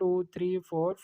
2 3 4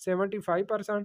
75%.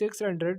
600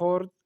4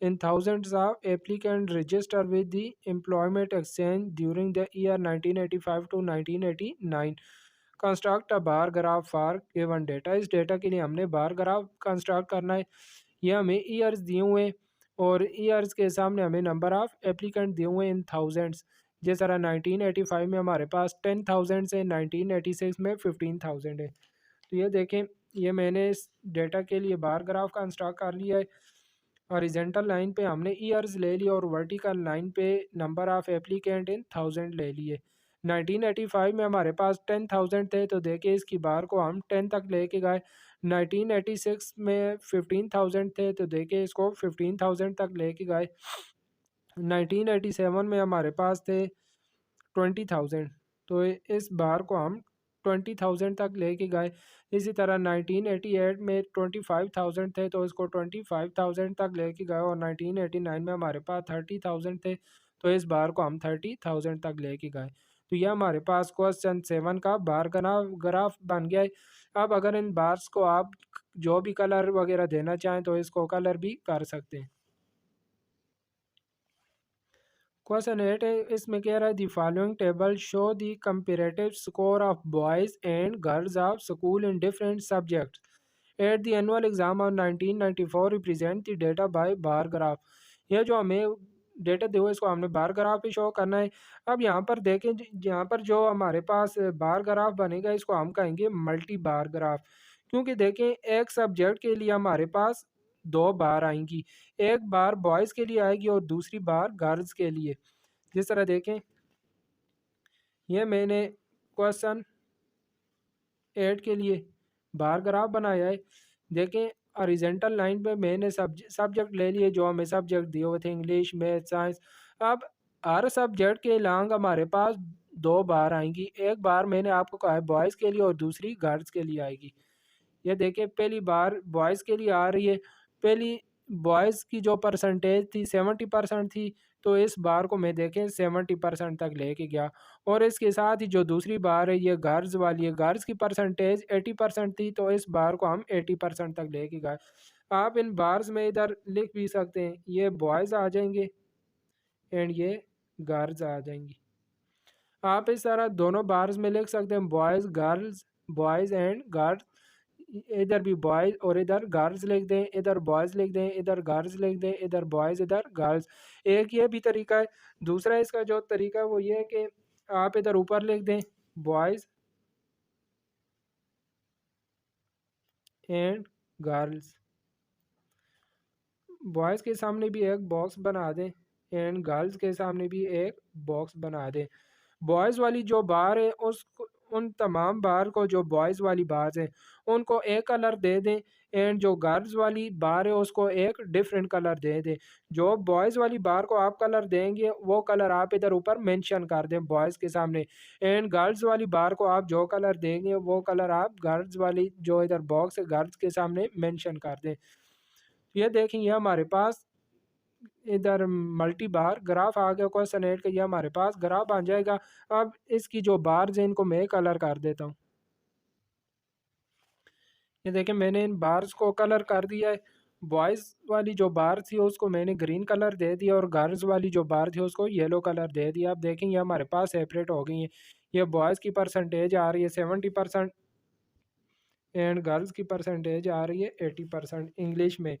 in thousands of applicants registered with the Employment Exchange during the year 1985 to 1989. Construct a bar graph for given data. इस data के लिए हमने bar graph construct करना है। ये हमें ईयर्स दिए हुए हैं और ईयर्स के सामने हमें नंबर ऑफ एप्लीकेंट दिए हुए हैं इन थाउजेंड्स। जिस तरह 1985 में हमारे पास 10,000 से 1986 में 15,000 है। तो ये देखें, ये मैंने इस डेटा के लिए बार ग्राफ कंस्ट्रक्ट कर लिया है। हॉरिजॉन्टल लाइन पे हमने ईयर्स ले लिए और वर्टिकल लाइन पे number of applicant in thousand ले लिए। 1985 में हमारे पास 10,000 थे, तो देखिए इसकी बार को हम 10 तक लेके गए। 1986 में 15,000 थे, तो देखिए इसको 15,000 तक लेके गए। 1987 में हमारे पास थे 20,000, तो इस बार को हम 20,000 तक लेके गए। इसी तरह 1988 में 25,000 थे, तो इसको 25,000 तक लेके गए और 1989 में हमारे पास 30,000 थे, तो इस बार को हम 30,000 तक लेके गए। तो यह हमारे पास क्वेश्चन 7 का बार ग्राफ बन गया है। अब अगर इन बार्स को आप जो भी कलर वगैरह देना चाहें तो इसको कलर भी कर सकते हैं। क्वेश्चन 8 है, इसमें कह रहा है the following table show the comparative score of boys and girls of school in different subjects at the annual exam of 1994 represent the data bye bar graph. ये जो हमें डेटा दे हुए इसको हमने बार ग्राफ पे शो करना है। अब यहाँ पर देखें, यहाँ पर जो हमारे पास बार ग्राफ बनेगा इसको हम कहेंगे मल्टी बार ग्राफ, क्योंकि देखें एक सब्जेक्ट के लिए हमारे पास दो बार आएंगी, एक बार बॉयज़ के लिए आएगी और दूसरी बार गर्ल्स के लिए। जिस तरह देखें, ये मैंने क्वेश्चन 8 के लिए बार ग्राफ बनाया है। देखें हॉरिजॉन्टल लाइन पे मैंने सब्जेक्ट ले लिए जो हमें सब्जेक्ट दिए हुए थे, इंग्लिश, मैथ, साइंस। अब हर सब्जेक्ट के लॉन्ग हमारे पास दो बार आएंगी, एक बार मैंने आपको कहा है बॉयज़ के लिए और दूसरी गर्ल्स के लिए आएगी। ये देखिए पहली बार बॉयज़ के लिए आ रही है। पहली बॉयज़ की जो परसेंटेज थी 70% थी, तो इस बार को मैं देखें 70% तक लेके गया। और इसके साथ ही जो दूसरी बार है ये गर्ल्स वाली है, गर्ल्स की परसेंटेज 80% थी, तो इस बार को हम 80% तक लेके गए। आप इन बार्स में इधर लिख भी सकते हैं, ये बॉयज़ आ जाएंगे एंड ये गर्ल्स आ जाएंगी। आप इस तरह दोनों बार्स में लिख सकते हैं boys girls, boys and girls. इधर भी बॉयज़ और इधर गर्ल्स लिख दें, इधर बॉयज़ लिख दें, इधर गर्ल्स लिख दें, इधर बॉयज़ इधर गर्ल्स। एक ये भी तरीका है। दूसरा इसका जो तरीका है वो ये है कि आप इधर ऊपर लिख दें बॉयज़ एंड गर्ल्स, बॉयज़ के सामने भी एक बॉक्स बना दें एंड गर्ल्स के सामने भी एक बॉक्स बना दें। बॉयज़ वाली जो बार है उस उन तमाम बार को, जो बॉयज़ वाली बार हैं उनको एक कलर दे दें एंड जो गर्ल्स वाली बार है उसको एक डिफरेंट कलर दे दें। जो बॉयज़ वाली बार को आप कलर देंगे वो कलर आप इधर ऊपर मेंशन कर दें बॉयज़ के सामने, एंड गर्ल्स वाली बार को आप जो कलर देंगे वो कलर आप गर्ल्स वाली जो इधर बॉक्स है गर्ल्स के सामने मेंशन कर दें। ये देखें, ये हमारे पास इधर मल्टी बार ग्राफ आ गया क्वेश्चन 8 का, ये हमारे पास ग्राफ बन जाएगा। अब इसकी जो बार्स हैं इनको मैं कलर कर देता हूँ। ये देखें मैंने इन बार्स को कलर कर दिया है। बॉयज़ वाली जो बार थी उसको मैंने ग्रीन कलर दे दिया और गर्ल्स वाली जो बार थी उसको येलो कलर दे दिया। अब देखें ये हमारे पास सेपरेट हो गई हैं। ये बॉयज़ की परसेंटेज आ रही है 70% एंड गर्ल्स की परसेंटेज आ रही है 80% इंग्लिश में।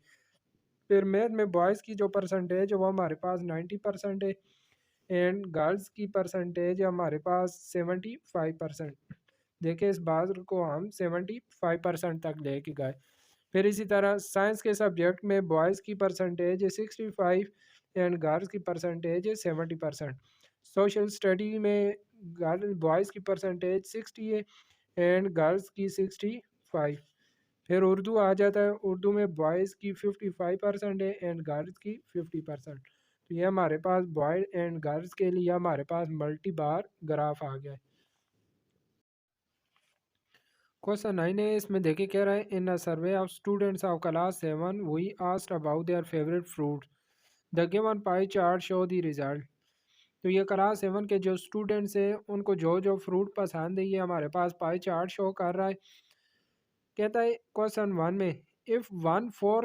फिर मैथ में बॉयज़ की जो परसेंटेज है वो हमारे पास 90% है एंड गर्ल्स की परसेंटेज है हमारे पास 75%। देखिए इस बात को हम 75% तक लेके गए। फिर इसी तरह साइंस के सब्जेक्ट में बॉयज़ की परसेंटेज है 65 एंड गर्ल्स की परसेंटेज है 70%। सोशल स्टडी में गर्ल बॉयज़ की परसेंटेज 60 है एंड गर्ल्स की 65। फिर उर्दू आ जाता है, उर्दू में बॉयज़ की 55% है एंड गर्ल्स की 50%। तो ये हमारे पास बॉयज़ एंड गर्ल्स के लिए हमारे पास मल्टी बार ग्राफ आ गया है। क्वेश्चन 9 है, इसमें देखिए कह रहा है in a survey of students of class 7 we asked about their favourite fruit, the given pie chart show the result. तो ये क्लास 7 के जो स्टूडेंट्स हैं उनको जो जो फ्रूट पसंद है ये हमारे पास पाई चार्ट शो कर रहा है। कहता है क्वेश्चन 1 में if 1/4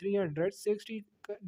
360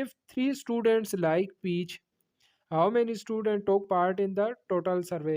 if 3 students like peach how many students took part in the total survey.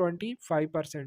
25%.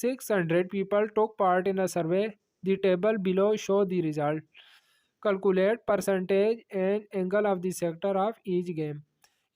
600 people took part in a survey. The table below show the result. Calculate percentage and angle of the sector of each game.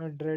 100.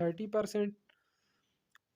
30%,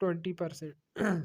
20%.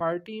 40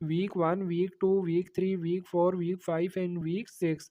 week 1 week 2 week 3 week 4 week 5 and week 6.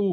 2.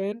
10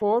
4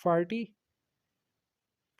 40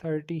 30.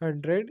100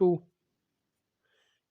2.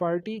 40،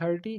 30،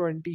20.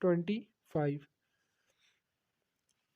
25.